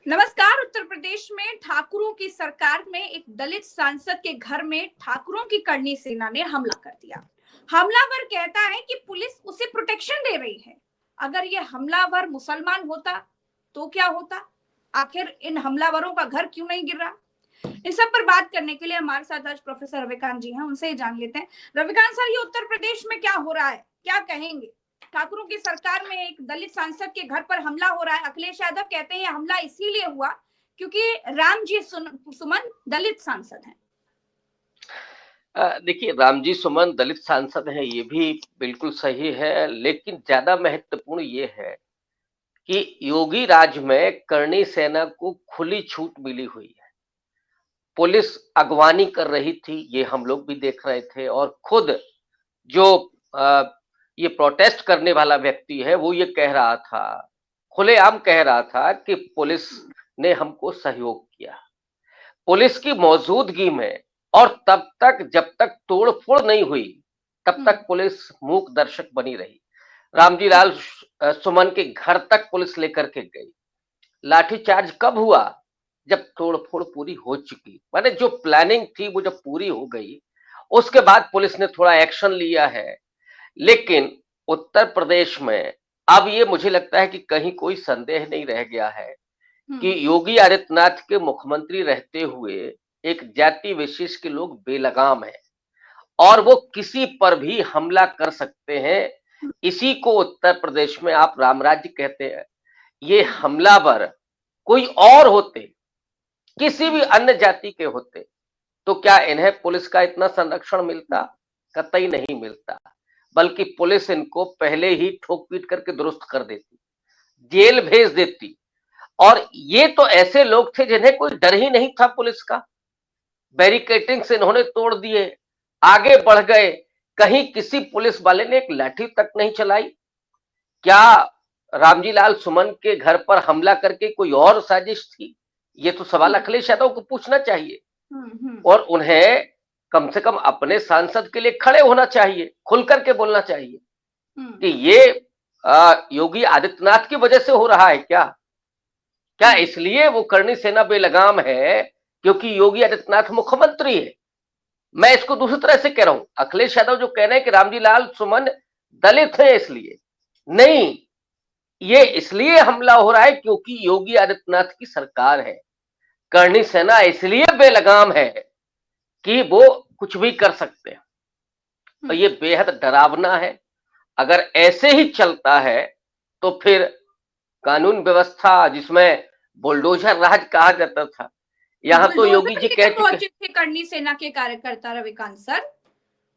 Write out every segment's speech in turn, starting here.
नमस्कार। उत्तर प्रदेश में ठाकुरों की सरकार में एक दलित सांसद के घर में ठाकुरों की करनी सेना ने हमला कर दिया। हमलावर कहता है कि पुलिस उसे प्रोटेक्शन दे रही है। अगर ये हमलावर मुसलमान होता तो क्या होता? आखिर इन हमलावरों का घर क्यों नहीं गिर रहा? इन सब पर बात करने के लिए हमारे साथ आज प्रोफेसर रविकांत जी हैं, उनसे ही जान लेते हैं। रविकांत सर, ये उत्तर प्रदेश में क्या हो रहा है, क्या कहेंगे? ठाकुरों की सरकार में एक दलित सांसद के घर पर हमला हो रहा है। अखिलेश यादव कहते हैं हमला इसीलिए हुआ क्योंकि रामजी सुमन दलित सांसद हैं। देखिए, रामजी सुमन दलित सांसद हैं, ये भी बिल्कुल सही है, लेकिन ज्यादा महत्वपूर्ण ये है कि योगी राज में करणी सेना को खुली छूट मिली हुई है। पुलिस अगवानी कर रही थी, ये हम लोग भी देख रहे थे, और खुद जो अ, ये प्रोटेस्ट करने वाला व्यक्ति है वो ये कह रहा था, खुलेआम कह रहा था कि पुलिस ने हमको सहयोग किया। पुलिस की मौजूदगी में, और तब तक जब तक तोड़फोड़ नहीं हुई तब तक पुलिस मूक दर्शक बनी रही। रामजी लाल सुमन के घर तक पुलिस लेकर के गई। लाठीचार्ज कब हुआ? जब तोड़फोड़ पूरी हो चुकी, माने जो प्लानिंग थी वो जब पूरी हो गई, उसके बाद पुलिस ने थोड़ा एक्शन लिया है। लेकिन उत्तर प्रदेश में अब ये मुझे लगता है कि कहीं कोई संदेह नहीं रह गया है कि योगी आदित्यनाथ के मुख्यमंत्री रहते हुए एक जाति विशेष के लोग बेलगाम हैं और वो किसी पर भी हमला कर सकते हैं। इसी को उत्तर प्रदेश में आप रामराज्य कहते हैं। ये हमलावर कोई और होते, किसी भी अन्य जाति के होते, तो क्या इन्हें पुलिस का इतना संरक्षण मिलता? कतई नहीं मिलता। बल्कि पुलिस इनको पहले ही ठोक पीट करके दुरुस्त कर देती, जेल भेज देती। और ये तो ऐसे लोग थे जिन्हें कोई डर ही नहीं था पुलिस का। बैरिकेटिंग से इन्होंने तोड़ दिए, आगे बढ़ गए। कहीं किसी पुलिस वाले ने एक लाठी तक नहीं चलाई। क्या रामजी लाल सुमन के घर पर हमला करके कोई और साजिश थी? ये तो सवाल अखिलेश यादव को पूछना चाहिए। और उन्हें कम से कम अपने सांसद के लिए खड़े होना चाहिए, खुल करके बोलना चाहिए कि ये योगी आदित्यनाथ की वजह से हो रहा है क्या? क्या इसलिए वो करणी सेना बेलगाम है क्योंकि योगी आदित्यनाथ मुख्यमंत्री है? मैं इसको दूसरी तरह से कह रहा हूं। अखिलेश यादव जो कह रहे हैं कि रामजी लाल सुमन दलित है इसलिए, नहीं, ये इसलिए हमला हो रहा है क्योंकि योगी आदित्यनाथ की सरकार है। करणी सेना इसलिए बेलगाम है कि वो कुछ भी कर सकते हैं, और ये बेहद डरावना है। अगर ऐसे ही चलता है तो फिर कानून व्यवस्था, जिसमें बुलडोजर राज कहा जाता था, यहाँ तो योगी जी कह चुके। थे करनी सेना के कार्यकर्ता रविकांत सर,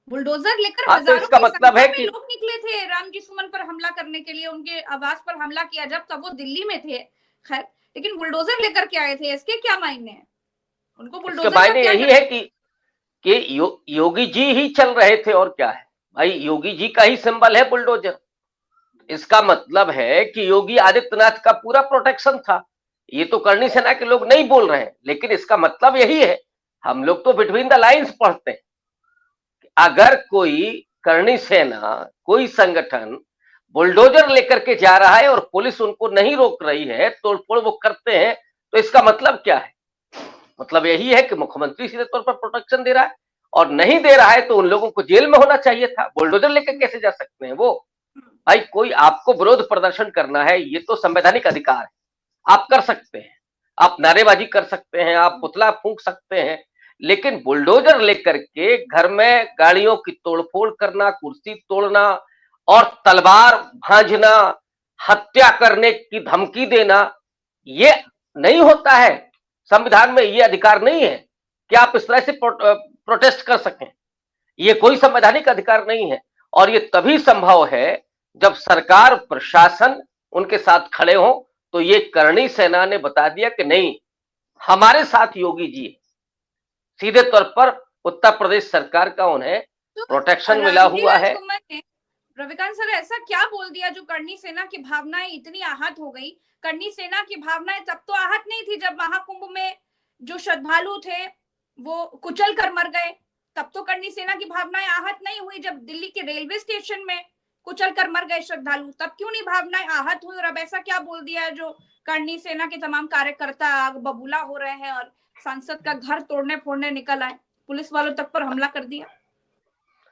बुलडोजर लेकर हाँ, तो हजारों इसका की मतलब है संख्या में कि लोग निकले थे रामजी सुमन पर हमला करने के लिए, उनके आवास पर हमला किया जब, तब वो दिल्ली में थे। खैर, लेकिन बुलडोजर लेकर के आए थे, इसके क्या मायने हैं? उनको इसके बुलडोजर का मायने क्या यही है कि योगी जी ही चल रहे थे, और क्या है भाई, योगी जी का ही सिंबल है बुलडोजर। इसका मतलब है कि योगी आदित्यनाथ का पूरा प्रोटेक्शन था। ये तो करनी सेना के लोग नहीं बोल रहे हैं, लेकिन इसका मतलब यही है। हम लोग तो बिटवीन द लाइंस पढ़ते हैं। अगर कोई करनी सेना, कोई संगठन बुलडोजर लेकर के जा रहा है और पुलिस उनको नहीं रोक रही है, तोड़फोड़ वो करते हैं, तो इसका मतलब क्या है? मतलब यही है कि मुख्यमंत्री सीधे तौर पर प्रोटेक्शन दे रहा है, और नहीं दे रहा है तो उन लोगों को जेल में होना चाहिए था। बुलडोजर लेकर कैसे जा सकते हैं वो? भाई, कोई आपको विरोध प्रदर्शन करना है, ये तो संवैधानिक अधिकार है, आप कर सकते हैं। आप नारेबाजी कर सकते हैं, आप पुतला फूंक सकते हैं, लेकिन बुलडोजर लेकर के घर में गाड़ियों की तोड़फोड़ करना, कुर्सी तोड़ना और तलवार भांजना, हत्या करने की धमकी देना, ये नहीं होता है। संविधान में ये अधिकार नहीं है कि आप इस तरह से प्रोटेस्ट कर सकें। ये कोई संवैधानिक अधिकार नहीं है। और ये तभी संभव है जब सरकार, प्रशासन उनके साथ खड़े हो। तो ये करणी सेना ने बता दिया कि नहीं, हमारे साथ योगी जी है। सीधे तौर पर उत्तर प्रदेश सरकार का उन्हें तो प्रोटेक्शन मिला हुआ है। रविकांत सर ऐसा क्या बोल दिया जो करनी सेना की भावनाएं इतनी आहत हो गई? करनी सेना की भावनाएं तब तो आहत नहीं थी जब महाकुंभ में जो श्रद्धालु थे वो कुचल कर मर गए। तब तो करनी सेना की भावनाएं आहत नहीं हुई जब दिल्ली के रेलवे स्टेशन में कुचल कर मर गए श्रद्धालु, तब क्यों नहीं भावनाएं आहत हुई? और अब ऐसा क्या बोल दिया है जो करणी सेना के तमाम कार्यकर्ता आग बबूला हो रहे हैं और सांसद का घर तोड़ने फोड़ने निकल आए, पुलिस वालों तक पर हमला कर दिया?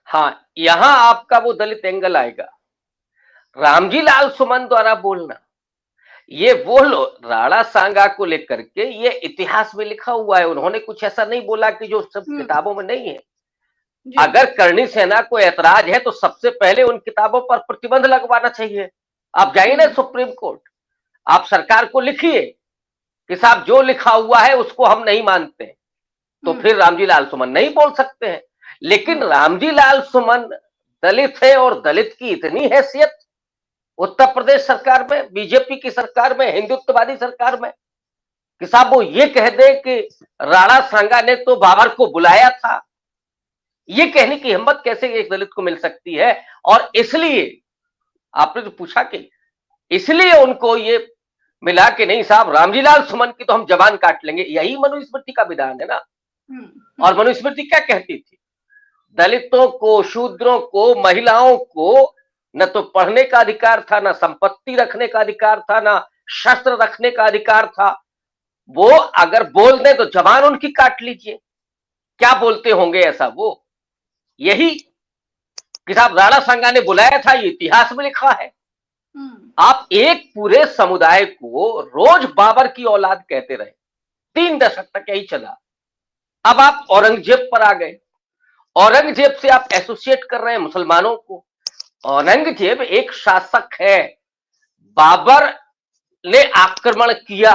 हाँ, यहाँ आपका वो दलित एंगल आएगा। रामजी लाल सुमन द्वारा बोलना, ये वो राणा सांगा को लेकर के ये इतिहास में लिखा हुआ है। उन्होंने कुछ ऐसा नहीं बोला कि जो सब किताबों में नहीं है। अगर करणी सेना को ऐतराज है तो सबसे पहले उन किताबों पर प्रतिबंध लगवाना चाहिए। आप जाइए ना सुप्रीम कोर्ट, आप सरकार को लिखिए कि साहब जो लिखा हुआ है उसको हम नहीं मानते, तो फिर रामजी लाल सुमन नहीं बोल सकते हैं। लेकिन रामजी लाल सुमन दलित है और दलित की इतनी हैसियत उत्तर प्रदेश सरकार में, बीजेपी की सरकार में, हिंदुत्ववादी सरकार में, कि साहब वो ये कह दे कि राणा सांगा ने तो बाबर को बुलाया था। ये कहने की हिम्मत कैसे एक दलित को मिल सकती है? और इसलिए आपने जो पूछा कि इसलिए उनको ये मिला कि नहीं साहब रामजी लाल सुमन की तो हम जबान काट लेंगे, यही मनुस्मृति का विधान है ना। और मनुस्मृति क्या कहती थी? दलितों को, शूद्रों को, महिलाओं को न तो पढ़ने का अधिकार था, ना संपत्ति रखने का अधिकार था, ना शस्त्र रखने का अधिकार था। वो अगर बोल दे तो जबान उनकी काट लीजिए। क्या बोलते होंगे ऐसा वो? यही कि साहब राणा सांगा ने बुलाया था, ये इतिहास में लिखा है। आप एक पूरे समुदाय को रोज बाबर की औलाद कहते रहे, 3 दशक तक यही चला। अब आप औरंगजेब पर आ गए, औरंगजेब से आप एसोसिएट कर रहे हैं मुसलमानों को। औरंगजेब एक शासक है, बाबर ने आक्रमण किया,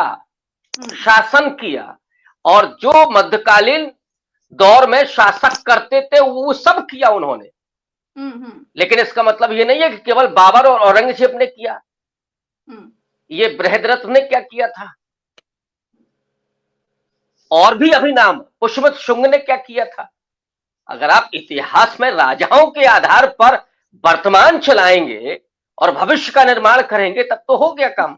शासन किया, और जो मध्यकालीन दौर में शासक करते थे वो सब किया उन्होंने। लेकिन इसका मतलब ये नहीं है कि केवल बाबर और औरंगजेब ने किया। ये बृहद्रथ ने क्या किया था, और भी अभी नाम पुष्पवंत शुंग ने क्या किया था। अगर आप इतिहास में राजाओं के आधार पर वर्तमान चलाएंगे और भविष्य का निर्माण करेंगे तब तो हो गया काम।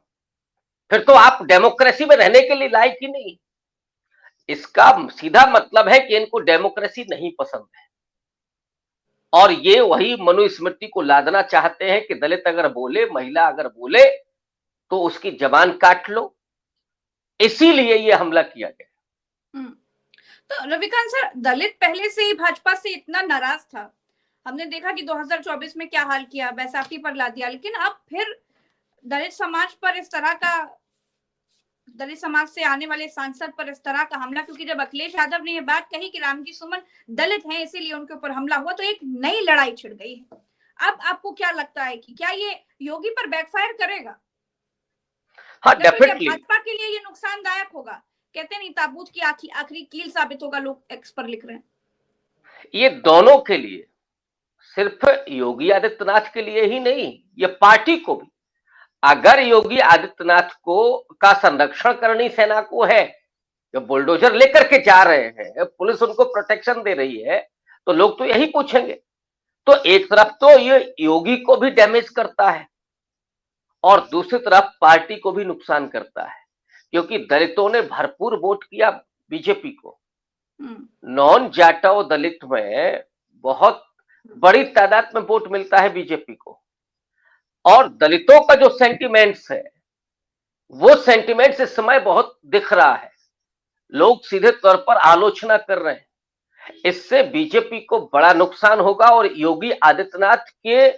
फिर तो आप डेमोक्रेसी में रहने के लिए लायक ही नहीं। इसका सीधा मतलब है कि इनको डेमोक्रेसी नहीं पसंद है, और ये वही मनुस्मृति को लादना चाहते हैं कि दलित अगर बोले, महिला अगर बोले तो उसकी जबान काट लो। इसीलिए ये हमला किया गया। तो रविकांत सर, दलित पहले से ही भाजपा से इतना नाराज था। हमने देखा कि 2024 में क्या हाल किया, बैसाखी पर ला दिया, लेकिन अब फिर दलित समाज पर इस तरह का, दलित समाज से आने वाले सांसद पर इस तरह का हमला, क्योंकि जब अखिलेश यादव ने यह बात कही कि रामजी सुमन दलित हैं इसीलिए उनके ऊपर हमला हुआ, तो एक नई लड़ाई छिड़ गई है। अब आपको क्या लगता है कि क्या ये योगी पर बैकफायर करेगा? हाँ, डेफिनेटली भाजपा के लिए ये नुकसानदायक होगा। कहते नहीं, ताबूत की आखिरी कील साबित होगा, लोग एक्स पर लिख रहे हैं। ये दोनों के लिए, सिर्फ योगी आदित्यनाथ के लिए ही नहीं, ये पार्टी को भी। अगर योगी आदित्यनाथ को का संरक्षण करनी सेना को है, जो बुलडोजर लेकर के जा रहे हैं, पुलिस उनको प्रोटेक्शन दे रही है, तो लोग तो यही पूछेंगे। तो एक तरफ तो ये योगी को भी डैमेज करता है और दूसरी तरफ पार्टी को भी नुकसान करता है, क्योंकि दलितों ने भरपूर वोट किया बीजेपी को। नॉन जाटव दलित में बहुत बड़ी तादाद में वोट मिलता है बीजेपी को, और दलितों का जो सेंटिमेंट्स है वो सेंटिमेंट्स इस समय बहुत दिख रहा है। लोग सीधे तौर पर आलोचना कर रहे हैं। इससे बीजेपी को बड़ा नुकसान होगा, और योगी आदित्यनाथ के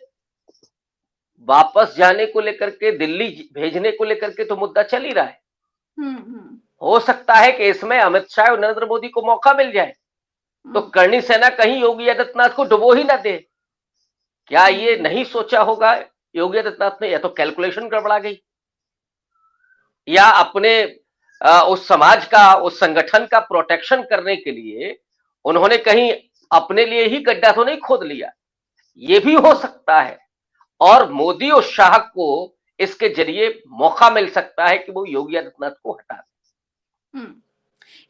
वापस जाने को लेकर के, दिल्ली भेजने को लेकर के तो मुद्दा चल ही रहा है। हो सकता है कि इसमें अमित शाह और नरेंद्र मोदी को मौका मिल जाए तो करणी सेना कहीं योगी आदित्यनाथ को डुबो ही ना दे। क्या ये नहीं सोचा होगा योगी आदित्यनाथ ने? या तो कैलकुलेशन गड़बड़ा गई, या अपने उस समाज का, उस संगठन का प्रोटेक्शन करने के लिए उन्होंने कहीं अपने लिए ही गड्ढा तो नहीं खोद लिया। ये भी हो सकता है, और मोदी और शाह को इसके जरिए मौका मिल सकता है कि वो योगी आदित्यनाथ को हटा दें।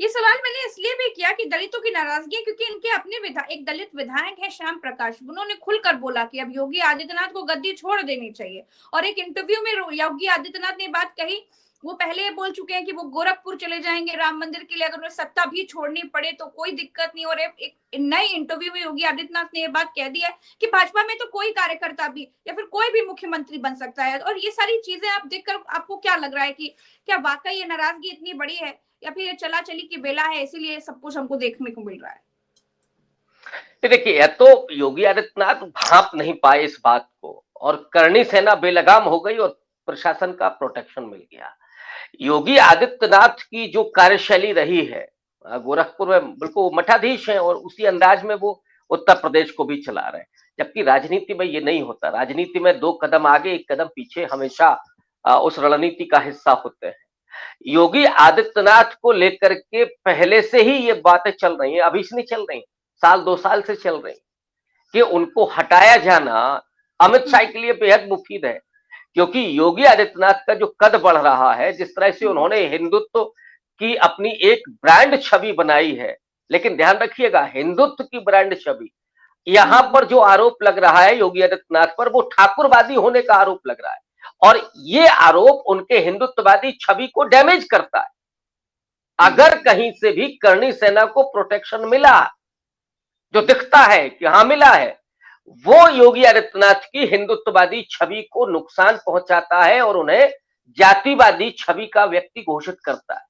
ये सवाल मैंने इसलिए भी किया कि दलितों की नाराजगी है, क्योंकि इनके अपने एक दलित विधायक है श्याम प्रकाश, उन्होंने खुलकर बोला कि अब योगी आदित्यनाथ को गद्दी छोड़ देनी चाहिए। और एक इंटरव्यू में योगी आदित्यनाथ ने बात कही वो पहले ये बोल चुके हैं कि वो गोरखपुर चले जाएंगे राम मंदिर के लिए, अगर उन्हें सत्ता भी छोड़नी पड़े तो कोई दिक्कत नहीं। और एक नई इंटरव्यू में योगी आदित्यनाथ ने ये बात कह दी है कि भाजपा में तो कोई कार्यकर्ता भी या फिर कोई भी मुख्यमंत्री बन सकता है। और ये सारी चीजें आप देखकर आपको क्या लग रहा है कि क्या वाकई ये नाराजगी इतनी बड़ी है या फिर ये चला चली की बेला है, इसीलिए सब कुछ हमको देखने को मिल रहा है? देखिए, या तो योगी आदित्यनाथ भांप नहीं पाए इस बात को और करणी सेना बेलगाम हो गई और प्रशासन का प्रोटेक्शन मिल गया। योगी आदित्यनाथ की जो कार्यशैली रही है, गोरखपुर में बिल्कुल मठाधीश हैं और उसी अंदाज में वो उत्तर प्रदेश को भी चला रहे हैं। जबकि राजनीति में ये नहीं होता, राजनीति में 2 कदम आगे 1 कदम पीछे हमेशा उस रणनीति का हिस्सा होते हैं। योगी आदित्यनाथ को लेकर के पहले से ही ये बातें चल रही हैं, अभी से नहीं चल रही, साल 2 साल से चल रही, कि उनको हटाया जाना अमित शाह के लिए बेहद मुफीद है। क्योंकि योगी आदित्यनाथ का जो कद बढ़ रहा है, जिस तरह से उन्होंने हिंदुत्व की अपनी एक ब्रांड छवि बनाई है, लेकिन ध्यान रखिएगा, हिंदुत्व की ब्रांड छवि, यहां पर जो आरोप लग रहा है योगी आदित्यनाथ पर, वो ठाकुरवादी होने का आरोप लग रहा है और ये आरोप उनके हिंदुत्ववादी छवि को डैमेज करता है। अगर कहीं से भी करणी सेना को प्रोटेक्शन मिला, जो दिखता है कि हाँ मिला है, वो योगी आदित्यनाथ की हिंदुत्ववादी छवि को नुकसान पहुंचाता है और उन्हें जातिवादी छवि का व्यक्ति घोषित करता है।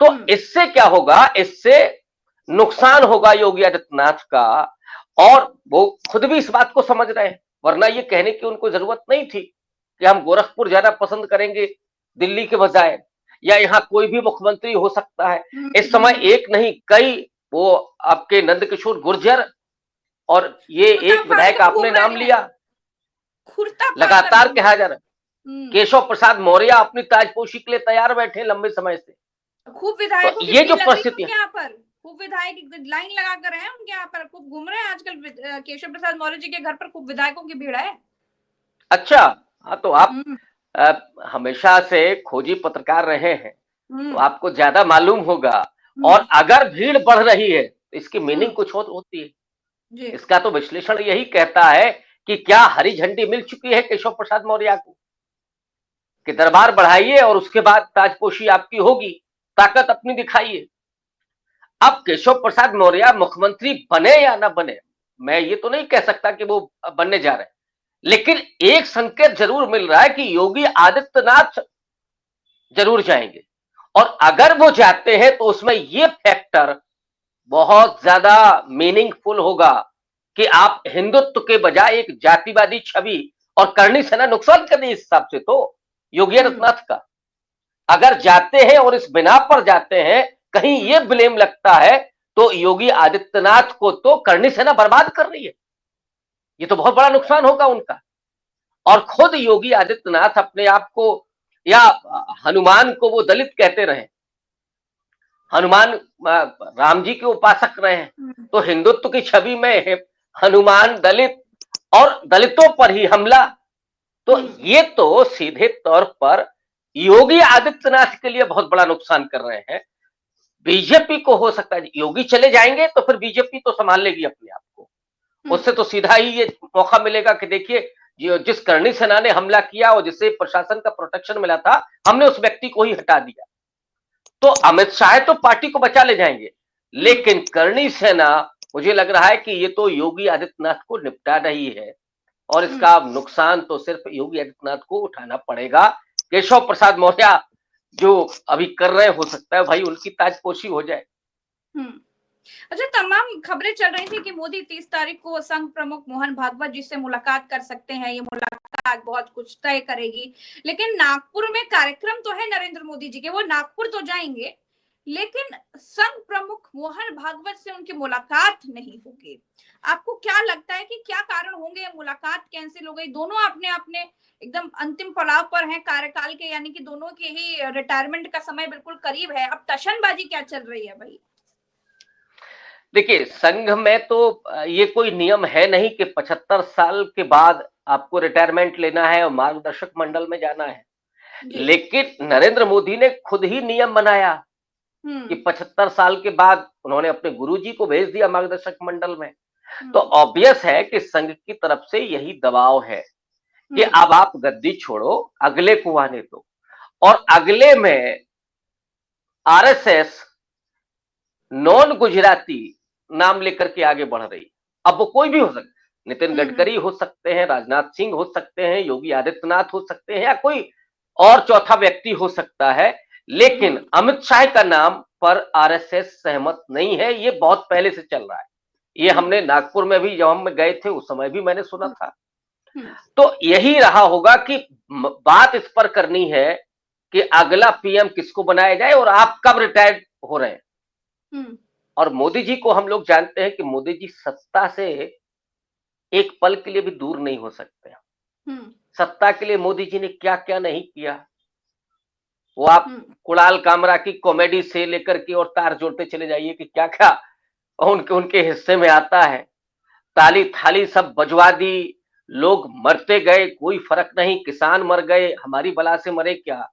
तो इससे क्या होगा, इससे नुकसान होगा योगी आदित्यनाथ का, और वो खुद भी इस बात को समझ रहे हैं। वरना ये कहने की उनको जरूरत नहीं थी कि हम गोरखपुर जाना पसंद करेंगे दिल्ली के बजाय, या यहाँ कोई भी मुख्यमंत्री हो सकता है। इस समय एक नहीं कई, वो आपके नंदकिशोर गुर्जर और ये एक विधायक आपने नाम लिया, लगातार कहा जा रहा है, केशव प्रसाद मौर्य अपनी ताजपोशी के लिए तैयार बैठे लंबे समय से। खूब विधायक, तो ये जो परिस्थिति यहाँ पर खूब विधायक लाइन लगा कर हैं उनके यहाँ पर, खूब घूम रहे हैं आजकल। केशव प्रसाद मौर्य जी के घर पर खूब विधायकों की भीड़ है। अच्छा, हाँ, तो आप हमेशा से खोजी पत्रकार रहे हैं, तो आपको ज्यादा मालूम होगा। और अगर भीड़ बढ़ रही है तो इसकी मीनिंग कुछ होती है। इसका तो विश्लेषण यही कहता है कि क्या हरी झंडी मिल चुकी है केशव प्रसाद मौर्य को कि दरबार बढ़ाइए और उसके बाद ताजपोशी आपकी होगी, ताकत अपनी दिखाइए। अब केशव प्रसाद मौर्य मुख्यमंत्री बने या ना बने, मैं ये तो नहीं कह सकता कि वो बनने जा रहे हैं, लेकिन एक संकेत जरूर मिल रहा है कि योगी आदित्यनाथ जरूर जाएंगे। और अगर वो जाते हैं तो उसमें ये फैक्टर बहुत ज्यादा मीनिंगफुल होगा कि आप हिंदुत्व के बजाय एक जातिवादी छवि, और करणी सेना नुकसान कर दी इस हिसाब से तो योगी आदित्यनाथ का। अगर जाते हैं और इस बिना पर जाते हैं, कहीं ये ब्लेम लगता है तो योगी आदित्यनाथ को तो करणी सेना बर्बाद कर रही है, ये तो बहुत बड़ा नुकसान होगा उनका। और खुद योगी आदित्यनाथ अपने आप को, या हनुमान को वो दलित कहते रहे, हनुमान राम जी के उपासक रहे हैं, तो हिंदुत्व की छवि में हनुमान दलित और दलितों पर ही हमला, तो ये तो सीधे तौर पर योगी आदित्यनाथ के लिए बहुत बड़ा नुकसान कर रहे हैं। बीजेपी को हो सकता है, योगी चले जाएंगे तो फिर बीजेपी तो संभाल लेगी अपने आप को, उससे तो सीधा ही ये मौका मिलेगा कि देखिए जिस करणी सेना ने हमला किया और जिसे प्रशासन का प्रोटेक्शन मिला था, हमने उस व्यक्ति को ही हटा दिया। तो अमित शाह तो पार्टी को बचा ले जाएंगे, लेकिन करणी सेना मुझे लग रहा है कि ये तो योगी आदित्यनाथ को निपटा रही है और इसका नुकसान तो सिर्फ योगी आदित्यनाथ को उठाना पड़ेगा। केशव प्रसाद मौर्य जो अभी कर रहे, हो सकता है भाई उनकी ताजपोशी हो जाए। अच्छा, तमाम खबरें चल रही थी कि मोदी 30 तारीख को संघ प्रमुख मोहन भागवत जी से मुलाकात कर सकते हैं, ये मुलाकात बहुत कुछ तय करेगी। लेकिन नागपुर में कार्यक्रम तो है नरेंद्र मोदी जी के, वो नागपुर तो जाएंगे, लेकिन संघ प्रमुख मोहन भागवत से उनकी मुलाकात नहीं होगी। आपको क्या लगता है कि क्या कारण होंगे मुलाकात कैंसिल हो गई? दोनों अपने अपने एकदम अंतिम पड़ाव पर हैं कार्यकाल के, यानी कि दोनों के ही रिटायरमेंट का समय बिल्कुल करीब है। अब टशनबाजी क्या चल रही है भाई? देखिए, संघ में तो ये कोई नियम है नहीं कि 75 साल के बाद आपको रिटायरमेंट लेना है और मार्गदर्शक मंडल में जाना है, लेकिन नरेंद्र मोदी ने खुद ही नियम बनाया कि 75 साल के बाद उन्होंने अपने गुरुजी को भेज दिया मार्गदर्शक मंडल में। तो ऑब्वियस है कि संघ की तरफ से यही दबाव है कि अब आप गद्दी छोड़ो, अगले को आने दो। और अगले में आरएसएस नॉन गुजराती नाम लेकर के आगे बढ़ रही। अब वो कोई भी हो सकता है, नितिन गडकरी हो सकते हैं, राजनाथ सिंह हो सकते हैं, योगी आदित्यनाथ हो सकते हैं, या कोई और चौथा व्यक्ति हो सकता है, लेकिन अमित शाह का नाम पर आरएसएस सहमत नहीं है। ये बहुत पहले से चल रहा है। ये हमने नागपुर में भी जब हम गए थे उस समय भी मैंने सुना था। तो यही रहा होगा कि बात इस पर करनी है कि अगला पीएम किसको बनाया जाए और आप कब रिटायर्ड हो रहे हैं। और मोदी जी को हम लोग जानते हैं कि मोदी जी सत्ता से एक पल के लिए भी दूर नहीं हो सकते। सत्ता के लिए मोदी जी ने क्या क्या नहीं किया, वो आप कुणाल कामरा की कॉमेडी से लेकर के और तार जोड़ते चले जाइए कि क्या क्या उनके हिस्से में आता है। ताली थाली सब बजवा दी, लोग मरते गए, कोई फर्क नहीं, किसान मर गए, हमारी बला से मरे क्या।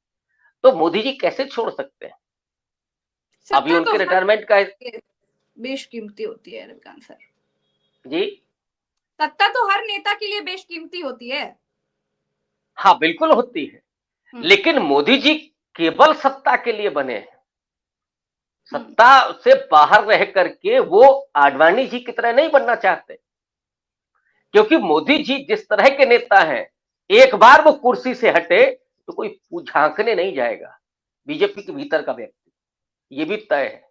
तो मोदी जी कैसे छोड़ सकते हैं? अभी उनके रिटायरमेंट का बेशकीमती होती है रविकांत सर जी। सत्ता तो हर नेता के लिए बेशकीमती होती है। हाँ बिल्कुल होती है, लेकिन मोदी जी केवल सत्ता के लिए बने हैं। सत्ता से बाहर रह करके वो आडवाणी जी की तरह नहीं बनना चाहते, क्योंकि मोदी जी जिस तरह के नेता हैं, एक बार वो कुर्सी से हटे तो कोई झांकने नहीं जाएगा। बीजेपी के भीतर का व्यक्ति, ये भी तय है।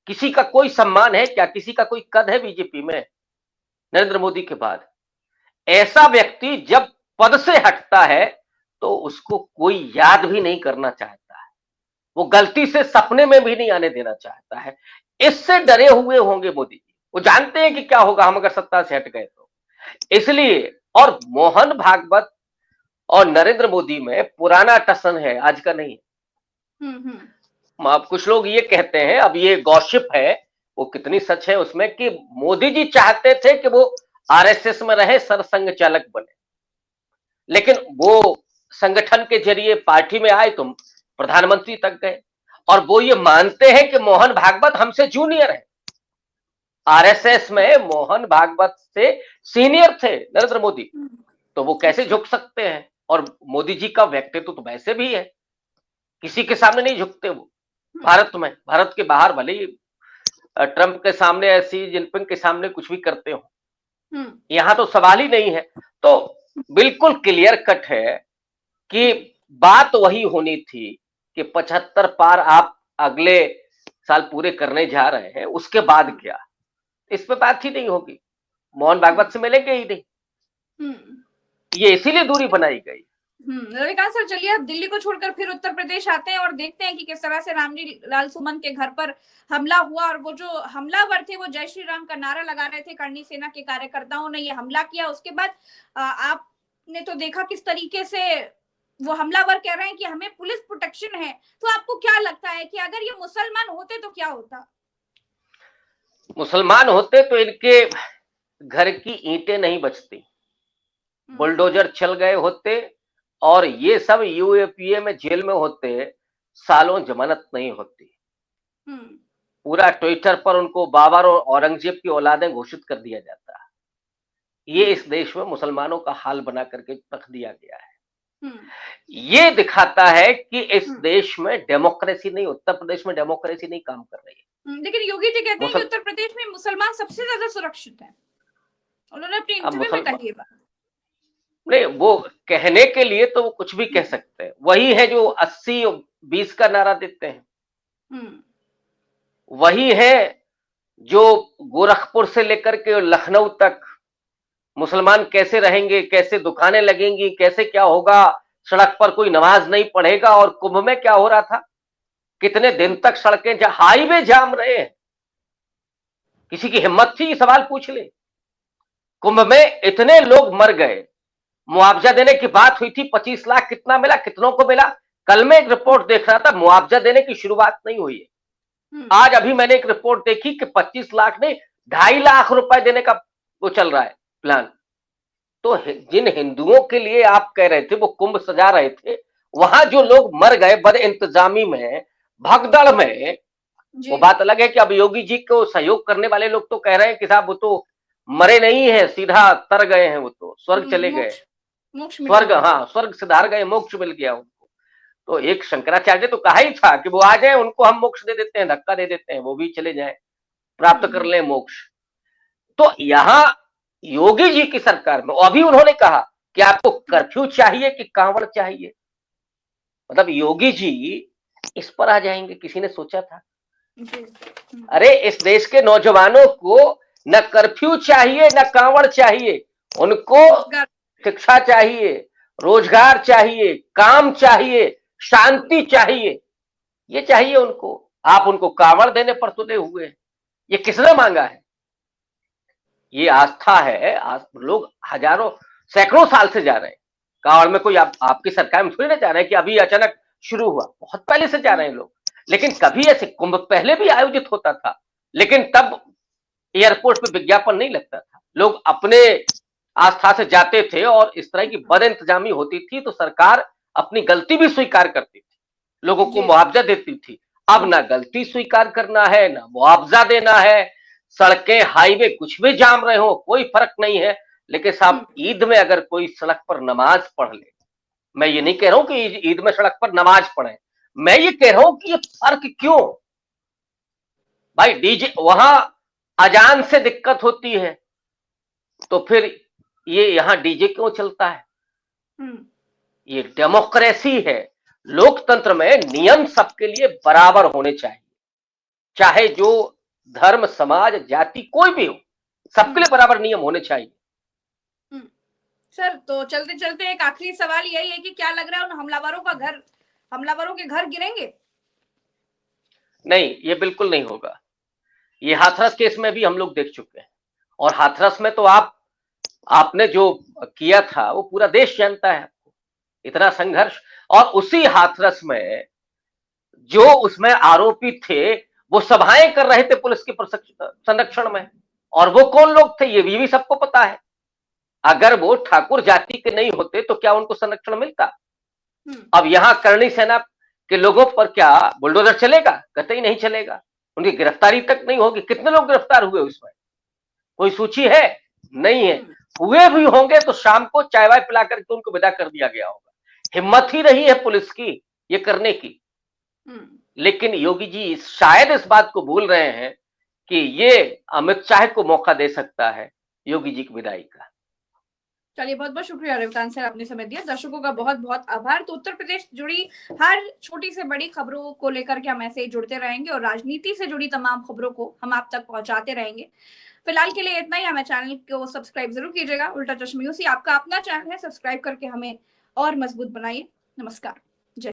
किसी का कोई सम्मान है क्या? किसी का कोई कद है बीजेपी में नरेंद्र मोदी के बाद? ऐसा व्यक्ति जब पद से हटता है तो उसको कोई याद भी नहीं करना चाहता है, वो गलती से सपने में भी नहीं आने देना चाहता है। इससे डरे हुए होंगे मोदी जी, वो जानते हैं कि क्या होगा हम अगर सत्ता से हट गए तो। इसलिए, और मोहन भागवत और नरेंद्र मोदी में पुराना टसन है, आज का नहीं है। अब कुछ लोग ये कहते हैं, अब ये गॉसिप है, वो कितनी सच है उसमें, कि मोदी जी चाहते थे कि वो आरएसएस में रहे, सरसंघ चालक बने, लेकिन वो संगठन के जरिए पार्टी में आए तो प्रधानमंत्री तक गए, और वो ये मानते हैं कि मोहन भागवत हमसे जूनियर है। आरएसएस में मोहन भागवत से सीनियर थे नरेंद्र मोदी, तो वो कैसे झुक सकते हैं? और मोदी जी का व्यक्तित्व तो वैसे भी है, किसी के सामने नहीं झुकते वो। भारत में, भारत के बाहर भले ही ट्रंप के सामने या शी जिनपिंग के सामने कुछ भी करते हो, यहां तो सवाल ही नहीं है। तो बिल्कुल क्लियर कट है कि बात वही होनी थी कि 75 पार आप अगले साल पूरे करने जा रहे हैं, उसके बाद क्या, इस पे बात ही नहीं होगी। मोहन भागवत से मिलेंगे ही नहीं, ये इसीलिए दूरी बनाई गई। रविकांत सर, चलिए अब दिल्ली को छोड़कर फिर उत्तर प्रदेश आते हैं और देखते हैं कि किस तरह से रामजी लाल सुमन के घर पर हमला हुआ, और वो जो हमलावर थे वो जय श्री राम का नारा लगा रहे थे। करणी सेना के कार्यकर्ताओं ने ये हमला किया। उसके बाद आपने तो देखा किस तरीके से वो हमलावर कह रहे हैं कि हमें पुलिस प्रोटेक्शन है। तो आपको क्या लगता है कि अगर ये मुसलमान होते तो क्या होता? मुसलमान होते तो इनके घर की ईंटें नहीं बचती, बुलडोजर चल गए होते, और ये सब यूएपीए में जेल में होते, सालों जमानत नहीं होती। पूरा ट्विटर पर उनको बाबर और औरंगजेब की औलादें घोषित कर दिया जाता। ये इस देश में मुसलमानों का हाल बना करके रख दिया गया है। ये दिखाता है कि इस देश में डेमोक्रेसी नहीं, उत्तर प्रदेश में डेमोक्रेसी नहीं काम कर रही है। लेकिन योगी जी कहते हैं कि उत्तर प्रदेश में मुसलमान सबसे ज्यादा सुरक्षित है। उन्होंने अपने इंटरव्यू में कही है बात। नहीं, वो कहने के लिए तो वो कुछ भी कह सकते हैं। वही है जो 80-20 का नारा देते हैं, वही है जो गोरखपुर से लेकर के लखनऊ तक मुसलमान कैसे रहेंगे, कैसे दुकानें लगेंगी, कैसे क्या होगा, सड़क पर कोई नमाज नहीं पढ़ेगा। और कुंभ में क्या हो रहा था, कितने दिन तक सड़कें हाईवे जाम रहे हैं। किसी की हिम्मत थी सवाल पूछ ले? कुंभ में इतने लोग मर गए, मुआवजा देने की बात हुई थी, 25 लाख कितना मिला, कितनों को मिला? कल मैं एक रिपोर्ट देख रहा था, मुआवजा देने की शुरुआत नहीं हुई है। आज अभी मैंने एक रिपोर्ट देखी कि 25 लाख नहीं, 2.5 लाख रुपए देने का वो चल रहा है प्लान। तो जिन हिंदुओं के लिए आप कह रहे थे वो कुंभ सजा रहे थे, वहां जो लोग मर गए बद इंतजामी में, भगदड़ में, वो बात अलग है कि अब योगी जी को सहयोग करने वाले लोग तो कह रहे हैं कि साहब वो तो मरे नहीं है, सीधा तर गए हैं, वो तो स्वर्ग चले गए। मोक्ष मिल स्वर्ग, गया। हाँ स्वर्ग सिधार गए, मोक्ष मिल गया उनको। तो एक शंकराचार्य ने तो कहा ही था कि वो आ जाए, उनको हम मोक्ष दे देते हैं, धक्का दे देते हैं, वो भी चले जाए, प्राप्त कर ले मोक्ष। तो यहाँ योगी जी की सरकार में अभी उन्होंने कहा कि आपको कर्फ्यू चाहिए कि कांवड़ चाहिए। मतलब योगी जी इस पर आ जाएंगे, किसी ने सोचा था? अरे इस देश के नौजवानों को न कर्फ्यू चाहिए न कांवड़ चाहिए, उनको शिक्षा चाहिए, रोजगार चाहिए, काम चाहिए, शांति चाहिए, ये चाहिए उनको। आप उनको कांवड़ देने पर तुले हुए हैं। ये किसने मांगा है? ये आस्था है। लोग हजारों सैकड़ों साल से जा रहे हैं कांवड़ में। कोई आपकी सरकार में थोड़ी ना जा रहे हैं कि अभी अचानक शुरू हुआ, बहुत पहले से जा रहे हैं लोग। लेकिन कभी ऐसे कुंभ पहले भी आयोजित होता था, लेकिन तब एयरपोर्ट पे विज्ञापन नहीं लगता था, लोग अपने आस्था से जाते थे और इस तरह की बद इंतजामी होती थी तो सरकार अपनी गलती भी स्वीकार करती थी, लोगों को मुआवजा देती थी। अब ना गलती स्वीकार करना है ना मुआवजा देना है, सड़कें हाईवे कुछ भी जाम रहे हो कोई फर्क नहीं है। लेकिन साहब ईद में अगर कोई सड़क पर नमाज पढ़ ले, मैं ये नहीं कह रहा हूं कि ईद में सड़क पर नमाज पढ़े, मैं ये कह रहा हूं कि ये फर्क क्यों? भाई डीजे वहां अजान से दिक्कत होती है तो फिर ये यहां डीजे क्यों चलता है? ये डेमोक्रेसी है। लोकतंत्र में नियम सबके लिए बराबर होने चाहिए, चाहे जो धर्म समाज जाति कोई भी हो, सबके लिए बराबर नियम होने चाहिए। सर तो चलते चलते एक आखिरी सवाल यही है कि क्या लग रहा है उन हमलावरों के घर गिरेंगे? नहीं, ये बिल्कुल नहीं होगा। ये हाथरस केस में भी हम लोग देख चुके हैं, और हाथरस में तो आपने जो किया था वो पूरा देश जानता है, इतना संघर्ष। और उसी हाथरस में जो उसमें आरोपी थे वो सभाएं कर रहे थे पुलिस के संरक्षण में, और वो कौन लोग थे ये भी सबको पता है। अगर वो ठाकुर जाति के नहीं होते तो क्या उनको संरक्षण मिलता? अब यहां करणी सेना के लोगों पर क्या बुलडोजर चलेगा? कतई नहीं चलेगा। उनकी गिरफ्तारी तक नहीं होगी। कितने लोग गिरफ्तार हुए उसमें? कोई सूची है? नहीं है। हुए भी होंगे तो शाम को चाय वाय पिला करके उनको विदा कर दिया गया होगा। हिम्मत ही नहीं है पुलिस की ये करने की। लेकिन योगी जी शायद इस बात को भूल रहे हैं कि ये अमित शाह को मौका दे सकता है योगी जी की विदाई का। चलिए, बहुत बहुत शुक्रिया रेवतान सर, आपने समय दिया। दर्शकों का बहुत बहुत आभार। तो उत्तर प्रदेश जुड़ी हर छोटी से बड़ी खबरों को लेकर के हम ऐसे ही जुड़ते रहेंगे और राजनीति से जुड़ी तमाम खबरों को हम आप तक पहुंचाते रहेंगे। फिलहाल के लिए इतना ही। हमें चैनल को सब्सक्राइब जरूर कीजिएगा। उल्टा चश्मा यूसी आपका अपना चैनल है, सब्सक्राइब करके हमें और मजबूत बनाइए। नमस्कार।